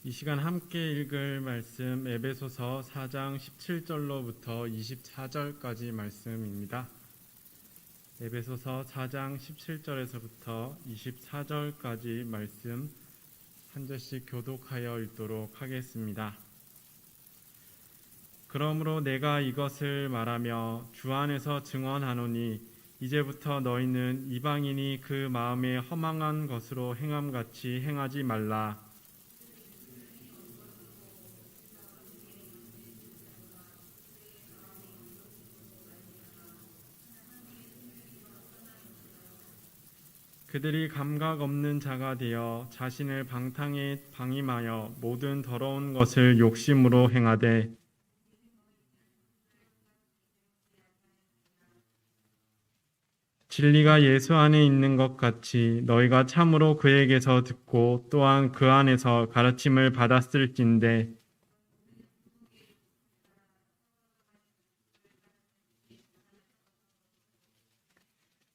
이 시간 함께 읽을 말씀 에베소서 4장 17절로부터 24절까지 말씀입니다. 에베소서 4장 17절에서부터 24절까지 말씀 한 절씩 교독하여 읽도록 하겠습니다. 그러므로 내가 이것을 말하며 주 안에서 증언하노니 이제부터 너희는 이방인이 그 마음에 허망한 것으로 행함같이 행하지 말라. 그들이 감각 없는 자가 되어 자신을 방탕에 방임하여 모든 더러운 것을 욕심으로 행하되 진리가 예수 안에 있는 것 같이 너희가 참으로 그에게서 듣고 또한 그 안에서 가르침을 받았을진데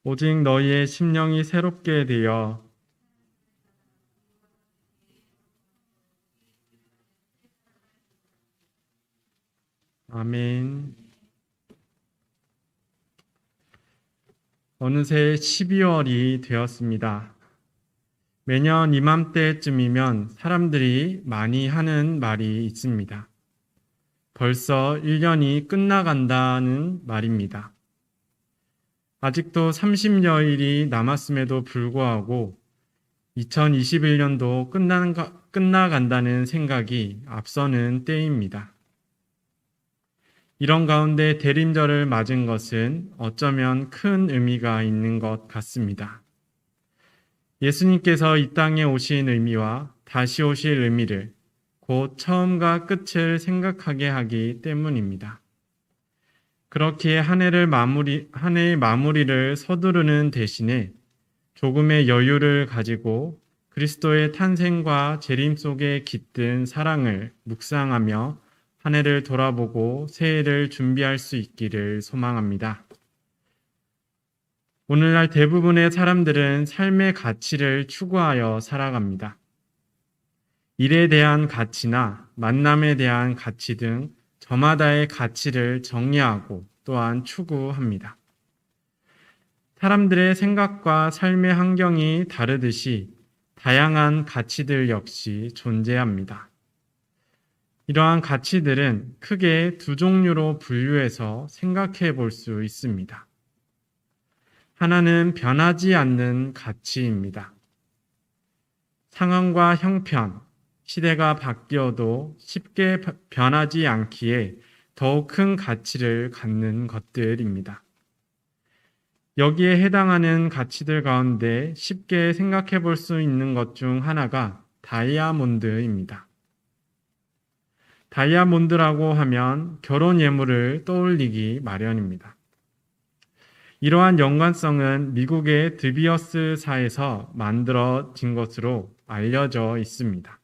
오직 너희의 심령이 새롭게 되어 아멘. 어느새 12월이 되었습니다. 매년 이맘때쯤이면 사람들이 많이 하는 말이 있습니다. 벌써 1년이 끝나간다는 말입니다. 아직도 30여일이 남았음에도 불구하고 2021년도 끝나간다는 생각이 앞서는 때입니다. 이런 가운데 대림절을 맞은 것은 어쩌면 큰 의미가 있는 것 같습니다. 예수님께서 이 땅에 오신 의미와 다시 오실 의미를 곧 처음과 끝을 생각하게 하기 때문입니다. 그렇게 한 해의 마무리를 서두르는 대신에 조금의 여유를 가지고 그리스도의 탄생과 재림 속에 깃든 사랑을 묵상하며 한 해를 돌아보고 새해를 준비할 수 있기를 소망합니다. 오늘날 대부분의 사람들은 삶의 가치를 추구하여 살아갑니다. 일에 대한 가치나 만남에 대한 가치 등 저마다의 가치를 정의하고 또한 추구합니다. 사람들의 생각과 삶의 환경이 다르듯이 다양한 가치들 역시 존재합니다. 이러한 가치들은 크게 두 종류로 분류해서 생각해 볼 수 있습니다. 하나는 변하지 않는 가치입니다. 상황과 형편, 시대가 바뀌어도 쉽게 변하지 않기에 더욱 큰 가치를 갖는 것들입니다. 여기에 해당하는 가치들 가운데 쉽게 생각해 볼 수 있는 것 중 하나가 다이아몬드입니다. 다이아몬드라고 하면 결혼 예물을 떠올리기 마련입니다. 이러한 연관성은 미국의 드비어스사에서 만들어진 것으로 알려져 있습니다.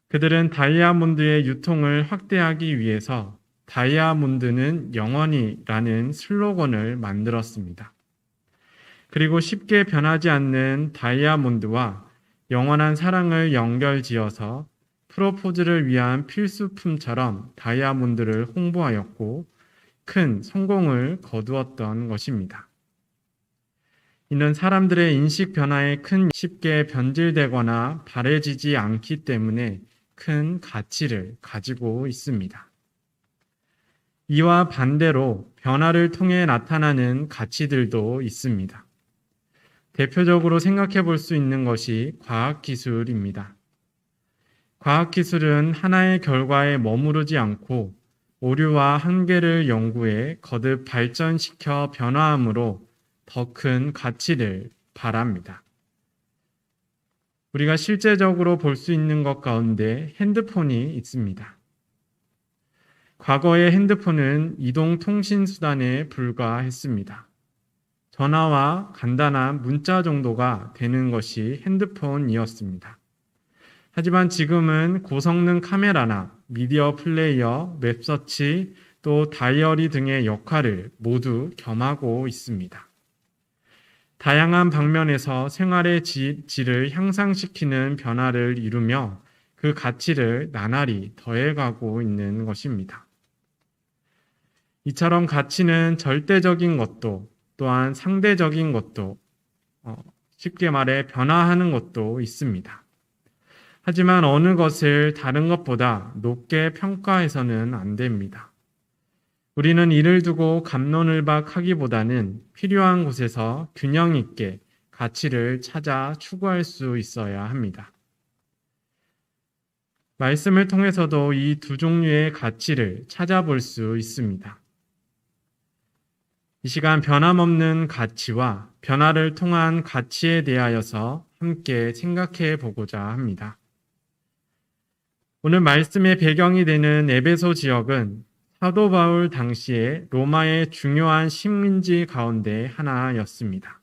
그들은 다이아몬드의 유통을 확대하기 위해서 다이아몬드는 영원히라는 슬로건을 만들었습니다. 그리고 쉽게 변하지 않는 다이아몬드와 영원한 사랑을 연결지어서 프로포즈를 위한 필수품처럼 다이아몬드를 홍보하였고 큰 성공을 거두었던 것입니다. 이는 사람들의 인식 변화에 쉽게 변질되거나 바래지지 않기 때문에 큰 가치를 가지고 있습니다. 이와 반대로 변화를 통해 나타나는 가치들도 있습니다. 대표적으로 생각해 볼 수 있는 것이 과학기술입니다. 과학기술은 하나의 결과에 머무르지 않고 오류와 한계를 연구해 거듭 발전시켜 변화함으로 더 큰 가치를 바랍니다. 우리가 실제적으로 볼 수 있는 것 가운데 핸드폰이 있습니다. 과거의 핸드폰은 이동통신수단에 불과했습니다. 전화와 간단한 문자 정도가 되는 것이 핸드폰이었습니다. 하지만 지금은 고성능 카메라나 미디어 플레이어, 웹서치, 또 다이어리 등의 역할을 모두 겸하고 있습니다. 다양한 방면에서 생활의 질을 향상시키는 변화를 이루며 그 가치를 나날이 더해가고 있는 것입니다. 이처럼 가치는 절대적인 것도 또한 상대적인 것도 쉽게 말해 변화하는 것도 있습니다. 하지만 어느 것을 다른 것보다 높게 평가해서는 안 됩니다. 우리는 이를 두고 갑론을박하기보다는 필요한 곳에서 균형 있게 가치를 찾아 추구할 수 있어야 합니다. 말씀을 통해서도 이 두 종류의 가치를 찾아볼 수 있습니다. 이 시간 변함없는 가치와 변화를 통한 가치에 대하여서 함께 생각해 보고자 합니다. 오늘 말씀의 배경이 되는 에베소 지역은 사도 바울 당시에 로마의 중요한 식민지 가운데 하나였습니다.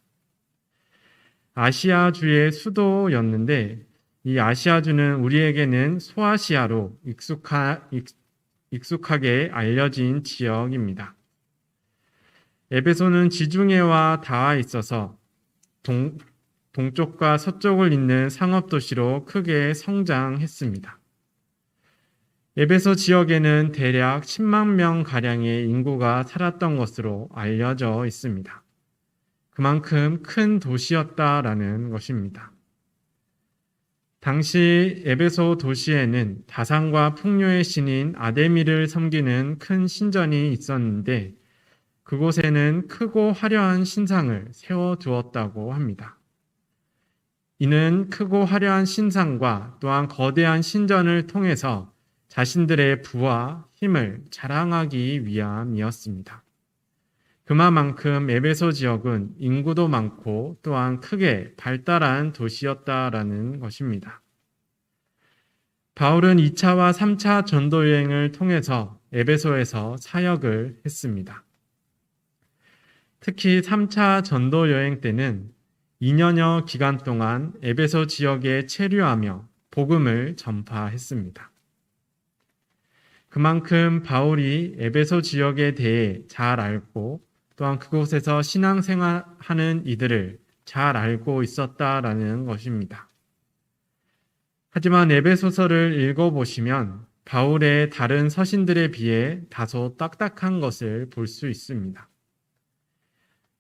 아시아주의 수도였는데 이 아시아주는 우리에게는 소아시아로 익숙하게 알려진 지역입니다. 에베소는 지중해와 닿아 있어서 동쪽과 서쪽을 잇는 상업도시로 크게 성장했습니다. 에베소 지역에는 대략 10만 명가량의 인구가 살았던 것으로 알려져 있습니다. 그만큼 큰 도시였다라는 것입니다. 당시 에베소 도시에는 다산과 풍요의 신인 아데미를 섬기는 큰 신전이 있었는데 그곳에는 크고 화려한 신상을 세워두었다고 합니다. 이는 크고 화려한 신상과 또한 거대한 신전을 통해서 자신들의 부와 힘을 자랑하기 위함이었습니다. 그만큼 에베소 지역은 인구도 많고 또한 크게 발달한 도시였다라는 것입니다. 바울은 2차와 3차 전도 여행을 통해서 에베소에서 사역을 했습니다. 특히 3차 전도 여행 때는 2년여 기간 동안 에베소 지역에 체류하며 복음을 전파했습니다. 그만큼 바울이 에베소 지역에 대해 잘 알고 또한 그곳에서 신앙생활하는 이들을 잘 알고 있었다라는 것입니다. 하지만 에베소서를 읽어보시면 바울의 다른 서신들에 비해 다소 딱딱한 것을 볼 수 있습니다.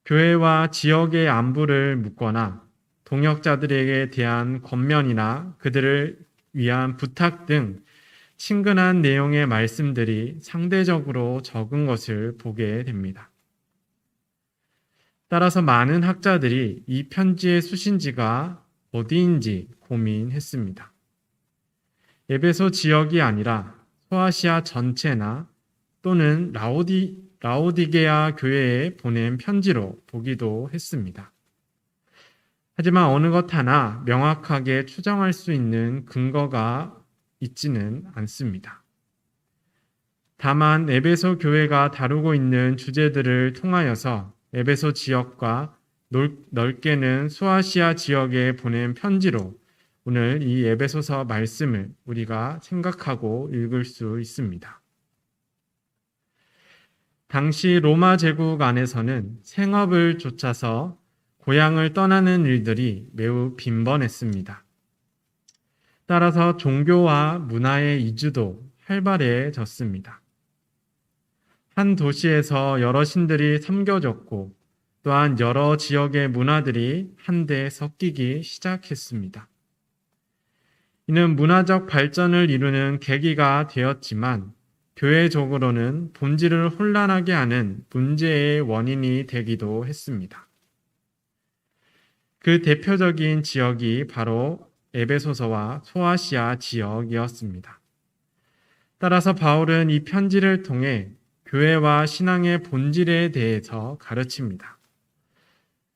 교회와 지역의 안부를 묻거나 동역자들에게 대한 권면이나 그들을 위한 부탁 등 친근한 내용의 말씀들이 상대적으로 적은 것을 보게 됩니다. 따라서 많은 학자들이 이 편지의 수신지가 어디인지 고민했습니다. 에베소 지역이 아니라 소아시아 전체나 또는 라오디게아 교회에 보낸 편지로 보기도 했습니다. 하지만 어느 것 하나 명확하게 추정할 수 있는 근거가 있지는 않습니다. 다만 에베소 교회가 다루고 있는 주제들을 통하여서 에베소 지역과 넓게는 소아시아 지역에 보낸 편지로 오늘 이 에베소서 말씀을 우리가 생각하고 읽을 수 있습니다. 당시 로마 제국 안에서는 생업을 좇아서 고향을 떠나는 일들이 매우 빈번했습니다. 따라서 종교와 문화의 이주도 활발해졌습니다. 한 도시에서 여러 신들이 섬겨졌고 또한 여러 지역의 문화들이 한데 섞이기 시작했습니다. 이는 문화적 발전을 이루는 계기가 되었지만 교회적으로는 본질을 혼란하게 하는 문제의 원인이 되기도 했습니다. 그 대표적인 지역이 바로 에베소서와 소아시아 지역이었습니다. 따라서 바울은 이 편지를 통해 교회와 신앙의 본질에 대해서 가르칩니다.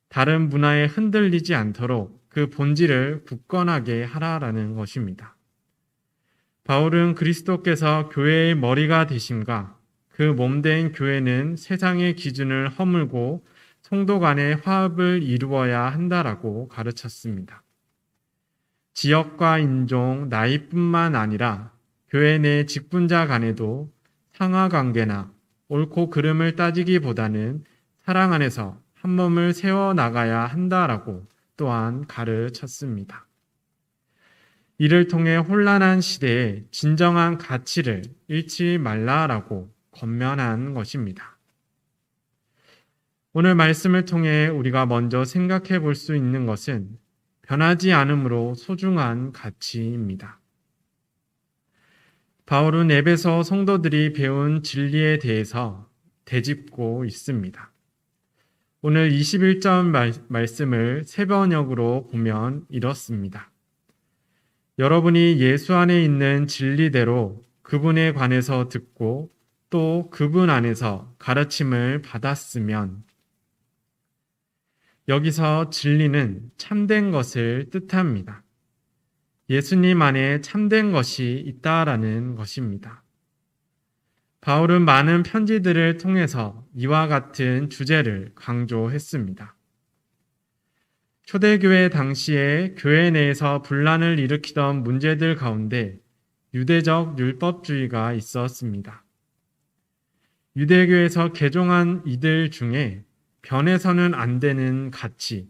다른 문화에 흔들리지 않도록 그 본질을 굳건하게 하라라는 것입니다. 바울은 그리스도께서 교회의 머리가 되심과 그 몸된 교회는 세상의 기준을 허물고 성도 간의 화합을 이루어야 한다라고 가르쳤습니다. 지역과 인종, 나이뿐만 아니라 교회 내 직분자 간에도 상하관계나 옳고 그름을 따지기보다는 사랑 안에서 한 몸을 세워나가야 한다라고 또한 가르쳤습니다. 이를 통해 혼란한 시대에 진정한 가치를 잃지 말라라고 권면한 것입니다. 오늘 말씀을 통해 우리가 먼저 생각해 볼 수 있는 것은 변하지 않으므로 소중한 가치입니다. 바울은 에베소 성도들이 배운 진리에 대해서 되짚고 있습니다. 오늘 21절 말씀을 세 번역으로 보면 이렇습니다. 여러분이 예수 안에 있는 진리대로 그분에 관해서 듣고 또 그분 안에서 가르침을 받았으면, 여기서 진리는 참된 것을 뜻합니다. 예수님 안에 참된 것이 있다라는 것입니다. 바울은 많은 편지들을 통해서 이와 같은 주제를 강조했습니다. 초대교회 당시에 교회 내에서 분란을 일으키던 문제들 가운데 유대적 율법주의가 있었습니다. 유대교에서 개종한 이들 중에 변해서는 안 되는 가치,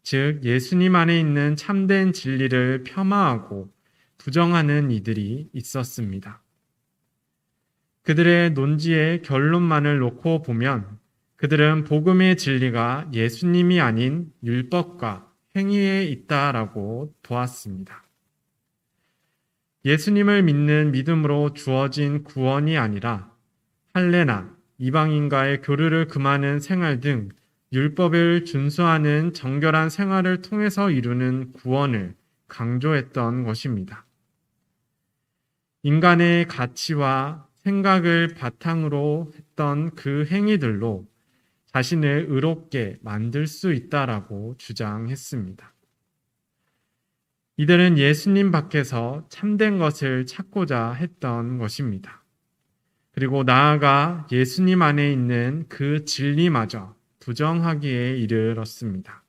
즉 예수님 안에 있는 참된 진리를 폄하하고 부정하는 이들이 있었습니다. 그들의 논지의 결론만을 놓고 보면 그들은 복음의 진리가 예수님이 아닌 율법과 행위에 있다라고 보았습니다. 예수님을 믿는 믿음으로 주어진 구원이 아니라 할례나 이방인과의 교류를 금하는 생활 등 율법을 준수하는 정결한 생활을 통해서 이루는 구원을 강조했던 것입니다. 인간의 가치와 생각을 바탕으로 했던 그 행위들로 자신을 의롭게 만들 수 있다라고 주장했습니다. 이들은 예수님 밖에서 참된 것을 찾고자 했던 것입니다. 그리고 나아가 예수님 안에 있는 그 진리마저 부정하기에 이르렀습니다.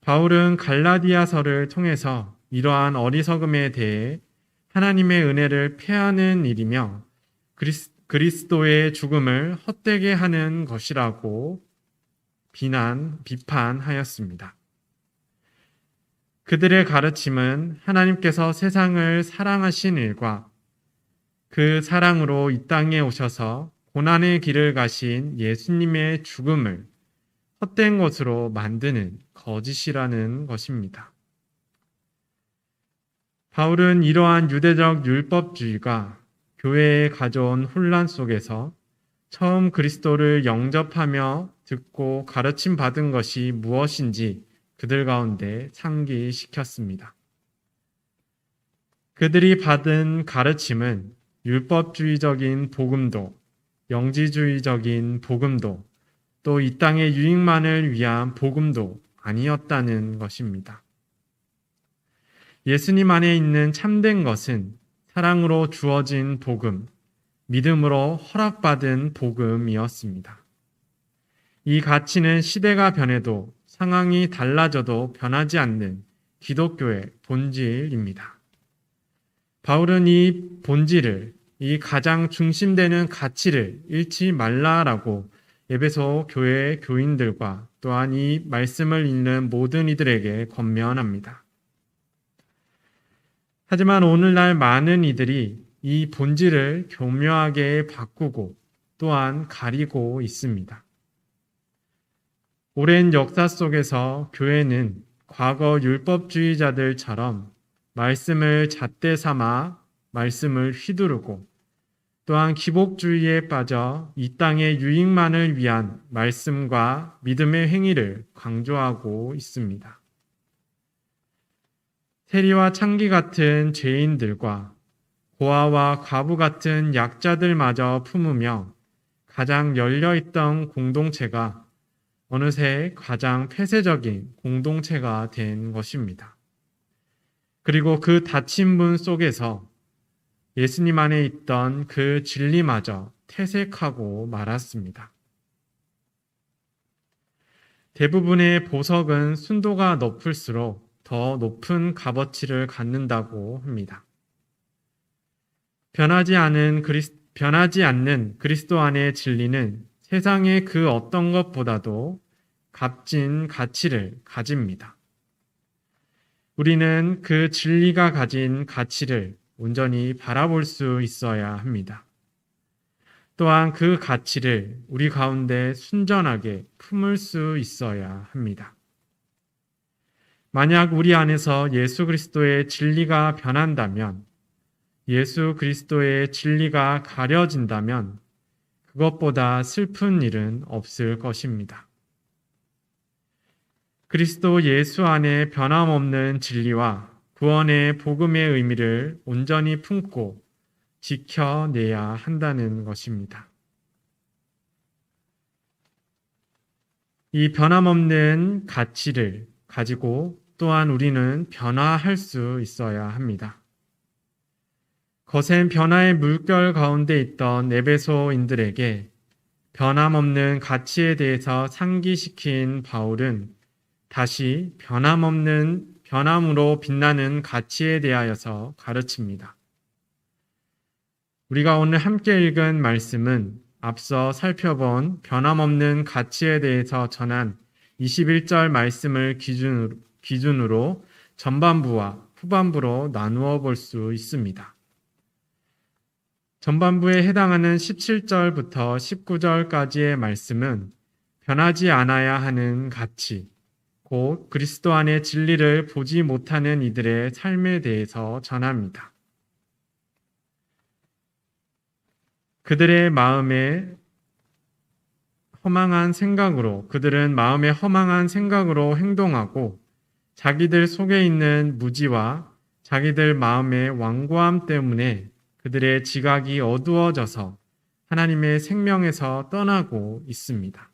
바울은 갈라디아서를 통해서 이러한 어리석음에 대해 하나님의 은혜를 폐하는 일이며 그리스도의 죽음을 헛되게 하는 것이라고 비판하였습니다. 그들의 가르침은 하나님께서 세상을 사랑하신 일과 그 사랑으로 이 땅에 오셔서 고난의 길을 가신 예수님의 죽음을 헛된 것으로 만드는 거짓이라는 것입니다. 바울은 이러한 유대적 율법주의가 교회에 가져온 혼란 속에서 처음 그리스도를 영접하며 듣고 가르침 받은 것이 무엇인지 그들 가운데 상기시켰습니다. 그들이 받은 가르침은 율법주의적인 복음도, 영지주의적인 복음도, 또 이 땅의 유익만을 위한 복음도 아니었다는 것입니다. 예수님 안에 있는 참된 것은 사랑으로 주어진 복음, 믿음으로 허락받은 복음이었습니다. 이 가치는 시대가 변해도 상황이 달라져도 변하지 않는 기독교의 본질입니다. 바울은 이 본질을, 이 가장 중심되는 가치를 잃지 말라라고 에베소 교회 교인들과 또한 이 말씀을 읽는 모든 이들에게 권면합니다. 하지만 오늘날 많은 이들이 이 본질을 교묘하게 바꾸고 또한 가리고 있습니다. 오랜 역사 속에서 교회는 과거 율법주의자들처럼 말씀을 잣대 삼아 말씀을 휘두르고 또한 기복주의에 빠져 이 땅의 유익만을 위한 말씀과 믿음의 행위를 강조하고 있습니다. 세리와 창기 같은 죄인들과 고아와 과부 같은 약자들마저 품으며 가장 열려있던 공동체가 어느새 가장 폐쇄적인 공동체가 된 것입니다. 그리고 그 닫힌 문 속에서 예수님 안에 있던 그 진리마저 퇴색하고 말았습니다. 대부분의 보석은 순도가 높을수록 더 높은 값어치를 갖는다고 합니다. 변하지 않는 그리스도 안의 진리는 세상의 그 어떤 것보다도 값진 가치를 가집니다. 우리는 그 진리가 가진 가치를 온전히 바라볼 수 있어야 합니다. 또한 그 가치를 우리 가운데 순전하게 품을 수 있어야 합니다. 만약 우리 안에서 예수 그리스도의 진리가 변한다면, 예수 그리스도의 진리가 가려진다면 그것보다 슬픈 일은 없을 것입니다. 그리스도 예수 안에 변함없는 진리와 구원의 복음의 의미를 온전히 품고 지켜내야 한다는 것입니다. 이 변함없는 가치를 가지고 또한 우리는 변화할 수 있어야 합니다. 거센 변화의 물결 가운데 있던 에베소인들에게 변함없는 가치에 대해서 상기시킨 바울은 다시 변함으로 빛나는 가치에 대하여서 가르칩니다. 우리가 오늘 함께 읽은 말씀은 앞서 살펴본 변함없는 가치에 대해서 전한 21절 말씀을 기준으로 전반부와 후반부로 나누어 볼 수 있습니다. 전반부에 해당하는 17절부터 19절까지의 말씀은 변하지 않아야 하는 가치, 곧 그리스도 안의 진리를 보지 못하는 이들의 삶에 대해서 전합니다. 그들은 마음에 허망한 생각으로 행동하고 자기들 속에 있는 무지와 자기들 마음의 완고함 때문에 그들의 지각이 어두워져서 하나님의 생명에서 떠나고 있습니다.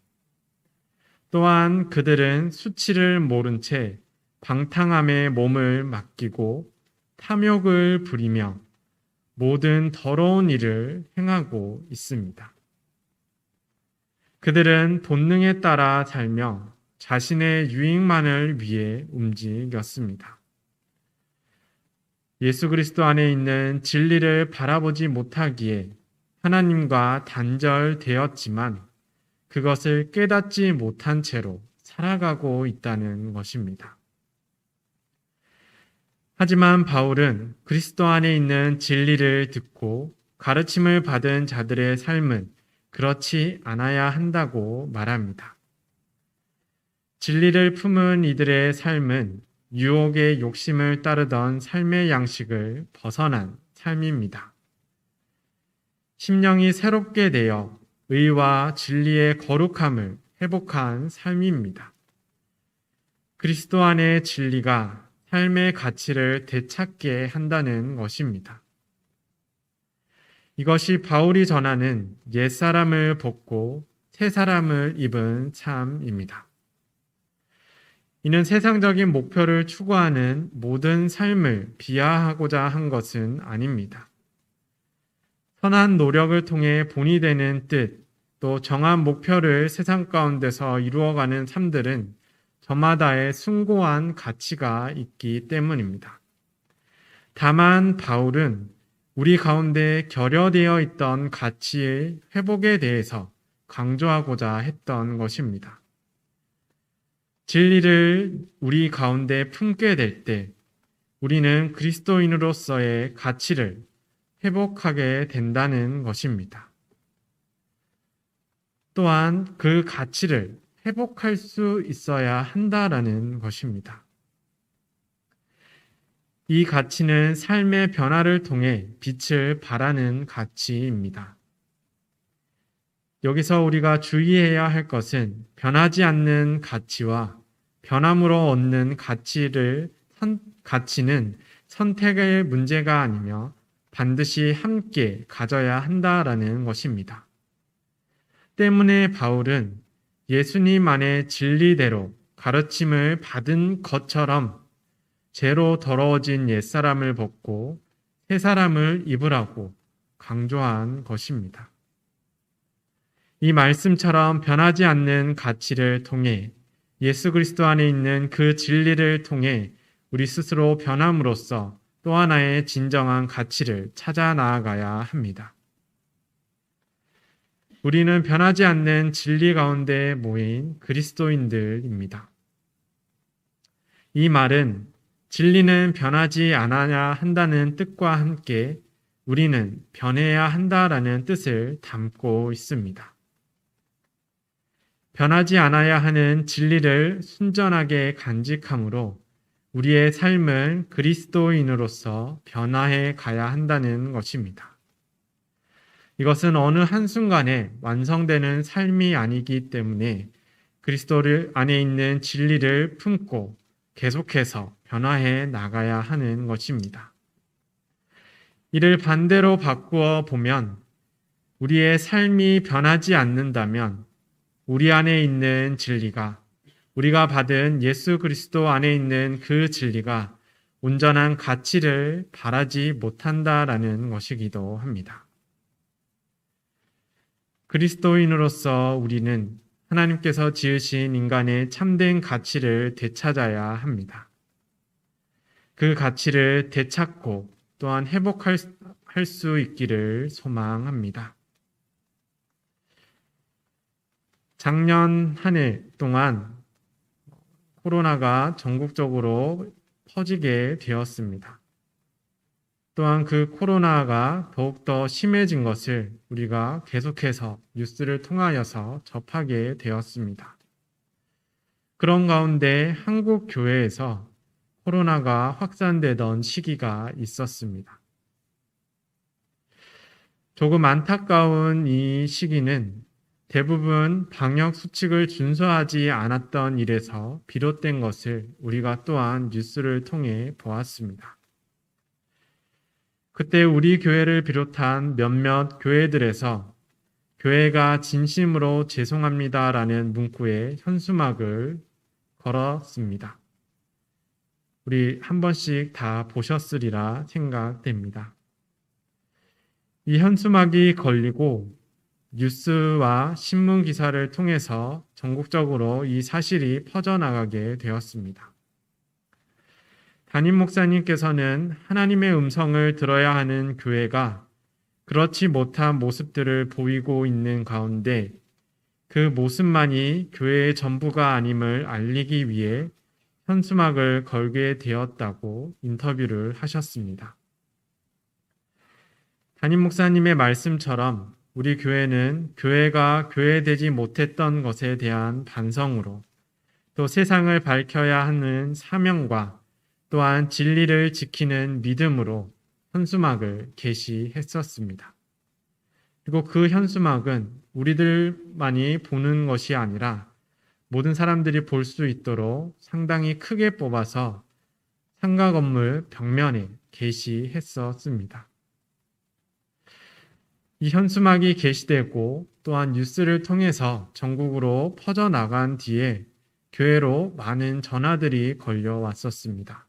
또한 그들은 수치를 모른 채 방탕함에 몸을 맡기고 탐욕을 부리며 모든 더러운 일을 행하고 있습니다. 그들은 본능에 따라 살며 자신의 유익만을 위해 움직였습니다. 예수 그리스도 안에 있는 진리를 바라보지 못하기에 하나님과 단절되었지만 그것을 깨닫지 못한 채로 살아가고 있다는 것입니다. 하지만 바울은 그리스도 안에 있는 진리를 듣고 가르침을 받은 자들의 삶은 그렇지 않아야 한다고 말합니다. 진리를 품은 이들의 삶은 유혹의 욕심을 따르던 삶의 양식을 벗어난 삶입니다. 심령이 새롭게 되어 의와 진리의 거룩함을 회복한 삶입니다. 그리스도 안의 진리가 삶의 가치를 되찾게 한다는 것입니다. 이것이 바울이 전하는 옛사람을 벗고 새사람을 입은 삶입니다. 이는 세상적인 목표를 추구하는 모든 삶을 비하하고자 한 것은 아닙니다. 선한 노력을 통해 본이 되는 뜻, 또 정한 목표를 세상 가운데서 이루어가는 삶들은 저마다의 숭고한 가치가 있기 때문입니다. 다만 바울은 우리 가운데 결여되어 있던 가치의 회복에 대해서 강조하고자 했던 것입니다. 진리를 우리 가운데 품게 될 때 우리는 그리스도인으로서의 가치를 회복하게 된다는 것입니다. 또한 그 가치를 회복할 수 있어야 한다라는 것입니다. 이 가치는 삶의 변화를 통해 빛을 발하는 가치입니다. 여기서 우리가 주의해야 할 것은 변하지 않는 가치와 변함으로 얻는 가치는 선택의 문제가 아니며 반드시 함께 가져야 한다라는 것입니다. 때문에 바울은 예수님 안의 진리대로 가르침을 받은 것처럼 죄로 더러워진 옛사람을 벗고 새사람을 입으라고 강조한 것입니다. 이 말씀처럼 변하지 않는 가치를 통해 예수 그리스도 안에 있는 그 진리를 통해 우리 스스로 변함으로써 또 하나의 진정한 가치를 찾아 나아가야 합니다. 우리는 변하지 않는 진리 가운데 모인 그리스도인들입니다. 이 말은 진리는 변하지 않아야 한다는 뜻과 함께 우리는 변해야 한다라는 뜻을 담고 있습니다. 변하지 않아야 하는 진리를 순전하게 간직함으로 우리의 삶은 그리스도인으로서 변화해 가야 한다는 것입니다. 이것은 어느 한순간에 완성되는 삶이 아니기 때문에 그리스도를 안에 있는 진리를 품고 계속해서 변화해 나가야 하는 것입니다. 이를 반대로 바꾸어 보면 우리의 삶이 변하지 않는다면 우리 안에 있는 진리가, 우리가 받은 예수 그리스도 안에 있는 그 진리가 온전한 가치를 발하지 못한다라는 것이기도 합니다. 그리스도인으로서 우리는 하나님께서 지으신 인간의 참된 가치를 되찾아야 합니다. 그 가치를 되찾고 또한 회복할 수 있기를 소망합니다. 작년 한 해 동안 코로나가 전국적으로 퍼지게 되었습니다. 또한 그 코로나가 더욱더 심해진 것을 우리가 계속해서 뉴스를 통하여서 접하게 되었습니다. 그런 가운데 한국 교회에서 코로나가 확산되던 시기가 있었습니다. 조금 안타까운 이 시기는 대부분 방역 수칙을 준수하지 않았던 일에서 비롯된 것을 우리가 또한 뉴스를 통해 보았습니다. 그때 우리 교회를 비롯한 몇몇 교회들에서 교회가 진심으로 죄송합니다라는 문구에 현수막을 걸었습니다. 우리 한 번씩 다 보셨으리라 생각됩니다. 이 현수막이 걸리고 뉴스와 신문 기사를 통해서 전국적으로 이 사실이 퍼져나가게 되었습니다. 담임 목사님께서는 하나님의 음성을 들어야 하는 교회가 그렇지 못한 모습들을 보이고 있는 가운데 그 모습만이 교회의 전부가 아님을 알리기 위해 현수막을 걸게 되었다고 인터뷰를 하셨습니다. 담임 목사님의 말씀처럼 우리 교회는 교회가 교회되지 못했던 것에 대한 반성으로 또 세상을 밝혀야 하는 사명과 또한 진리를 지키는 믿음으로 현수막을 게시했었습니다. 그리고 그 현수막은 우리들만이 보는 것이 아니라 모든 사람들이 볼 수 있도록 상당히 크게 뽑아서 상가 건물 벽면에 게시했었습니다. 이 현수막이 게시되고 또한 뉴스를 통해서 전국으로 퍼져나간 뒤에 교회로 많은 전화들이 걸려왔었습니다.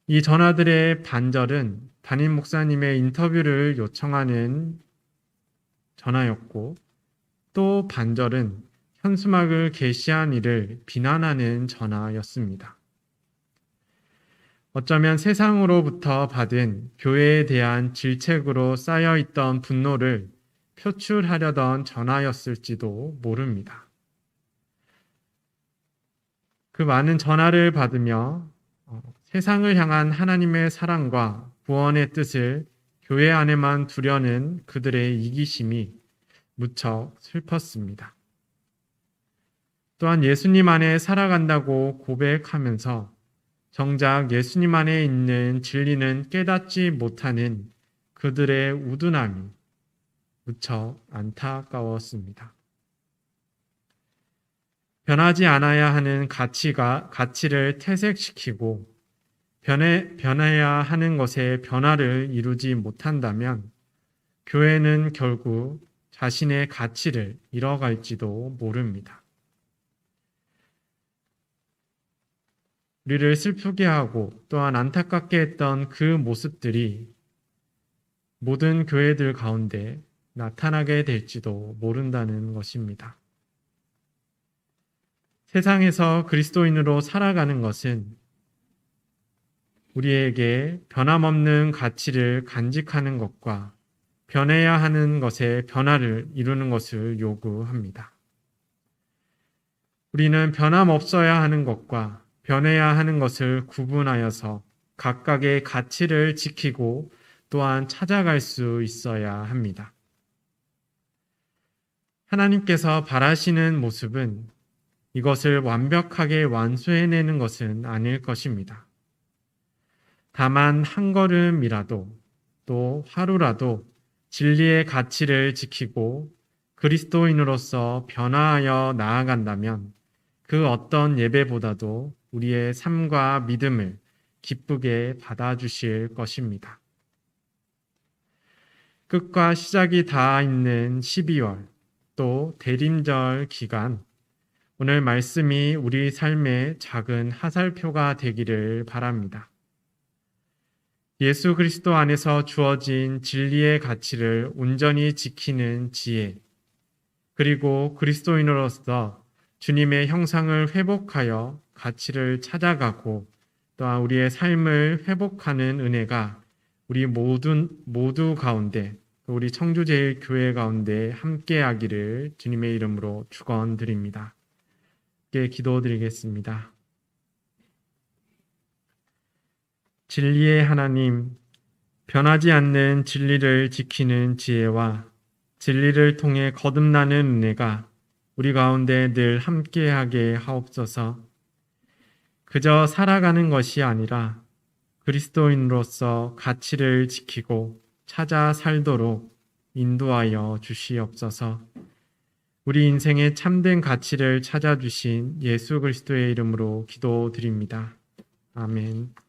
이 전화들의 반절은 담임 목사님의 인터뷰를 요청하는 전화였고 또 반절은 현수막을 게시한 이를 비난하는 전화였습니다. 어쩌면 세상으로부터 받은 교회에 대한 질책으로 쌓여있던 분노를 표출하려던 전화였을지도 모릅니다. 그 많은 전화를 받으며 세상을 향한 하나님의 사랑과 구원의 뜻을 교회 안에만 두려는 그들의 이기심이 무척 슬펐습니다. 또한 예수님 안에 살아간다고 고백하면서 정작 예수님 안에 있는 진리는 깨닫지 못하는 그들의 우둔함이 무척 안타까웠습니다. 변하지 않아야 하는 가치를 퇴색시키고 변해야 하는 것에 변화를 이루지 못한다면 교회는 결국 자신의 가치를 잃어갈지도 모릅니다. 우리를 슬프게 하고 또한 안타깝게 했던 그 모습들이 모든 교회들 가운데 나타나게 될지도 모른다는 것입니다. 세상에서 그리스도인으로 살아가는 것은 우리에게 변함없는 가치를 간직하는 것과 변해야 하는 것에 변화를 이루는 것을 요구합니다. 우리는 변함없어야 하는 것과 변해야 하는 것을 구분하여서 각각의 가치를 지키고 또한 찾아갈 수 있어야 합니다. 하나님께서 바라시는 모습은 이것을 완벽하게 완수해내는 것은 아닐 것입니다. 다만 한 걸음이라도 또 하루라도 진리의 가치를 지키고 그리스도인으로서 변화하여 나아간다면 그 어떤 예배보다도 우리의 삶과 믿음을 기쁘게 받아주실 것입니다. 끝과 시작이 다 있는 12월 또 대림절 기간, 오늘 말씀이 우리 삶의 작은 화살표가 되기를 바랍니다. 예수 그리스도 안에서 주어진 진리의 가치를 온전히 지키는 지혜, 그리고 그리스도인으로서 주님의 형상을 회복하여 가치를 찾아가고 또한 우리의 삶을 회복하는 은혜가 우리 모두 가운데, 우리 청주제일교회 가운데 함께하기를 주님의 이름으로 축원드립니다. 함께 기도드리겠습니다. 진리의 하나님, 변하지 않는 진리를 지키는 지혜와 진리를 통해 거듭나는 은혜가 우리 가운데 늘 함께하게 하옵소서. 그저 살아가는 것이 아니라 그리스도인으로서 가치를 지키고 찾아 살도록 인도하여 주시옵소서. 우리 인생의 참된 가치를 찾아주신 예수 그리스도의 이름으로 기도드립니다. 아멘.